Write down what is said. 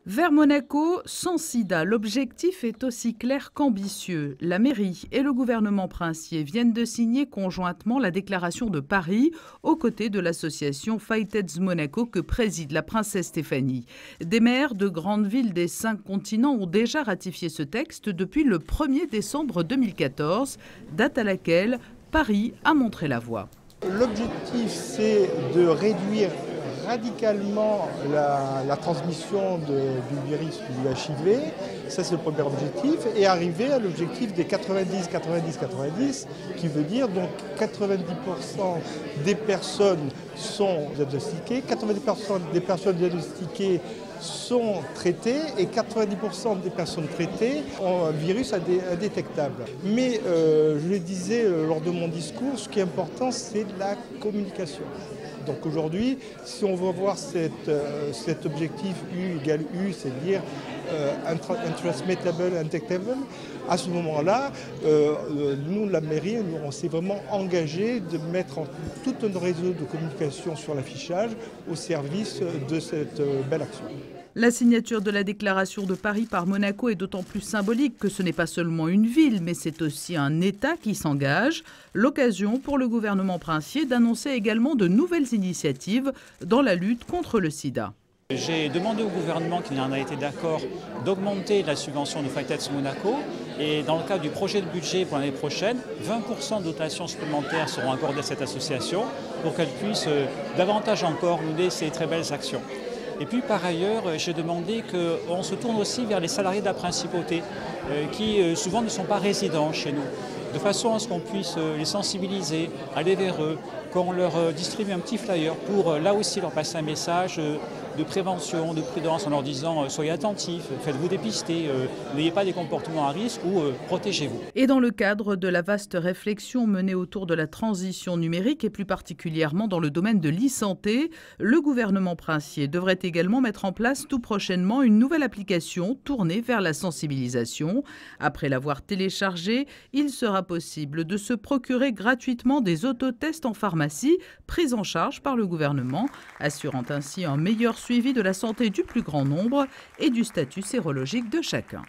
Vers Monaco, sans sida, l'objectif est aussi clair qu'ambitieux. La mairie et le gouvernement princier viennent de signer conjointement la déclaration de Paris aux côtés de l'association Fight AIDS Monaco que préside la princesse Stéphanie. Des maires de grandes villes des 5 continents ont déjà ratifié ce texte depuis le 1er décembre 2014, date à laquelle Paris a montré la voie. L'objectif, c'est de réduire radicalement la transmission du virus du HIV, ça c'est le premier objectif, et arriver à l'objectif des 90-90-90, qui veut dire donc 90% des personnes sont diagnostiquées, 90% des personnes diagnostiquées sont traitées et 90% des personnes traitées ont un virus indétectable. Mais je le disais lors de mon discours, ce qui est important, c'est la communication. Donc aujourd'hui, si on veut voir cet objectif U égale U, c'est-à-dire intransmittable, undetectable, à ce moment-là, nous, la mairie, on s'est vraiment engagé de mettre tout un réseau de communication sur l'affichage au service de cette belle action. La signature de la déclaration de Paris par Monaco est d'autant plus symbolique que ce n'est pas seulement une ville, mais c'est aussi un État qui s'engage. L'occasion pour le gouvernement princier d'annoncer également de nouvelles initiatives dans la lutte contre le sida. J'ai demandé au gouvernement, qui en a été d'accord, d'augmenter la subvention de Fight AIDS Monaco. Et dans le cadre du projet de budget pour l'année prochaine, 20% de dotations supplémentaires seront accordées à cette association pour qu'elle puisse davantage encore mener ces très belles actions. Et puis par ailleurs, j'ai demandé qu'on se tourne aussi vers les salariés de la principauté qui souvent ne sont pas résidents chez nous, de façon à ce qu'on puisse les sensibiliser, aller vers eux, qu'on leur distribue un petit flyer pour là aussi leur passer un message de prévention, de prudence en leur disant soyez attentifs, faites-vous dépister, n'ayez pas des comportements à risque ou protégez-vous. Et dans le cadre de la vaste réflexion menée autour de la transition numérique et plus particulièrement dans le domaine de l'e-santé, le gouvernement princier devrait également mettre en place tout prochainement une nouvelle application tournée vers la sensibilisation. Après l'avoir téléchargée, il sera possible de se procurer gratuitement des autotests en pharmacie pris en charge par le gouvernement, assurant ainsi un meilleur suivi de la santé du plus grand nombre et du statut sérologique de chacun.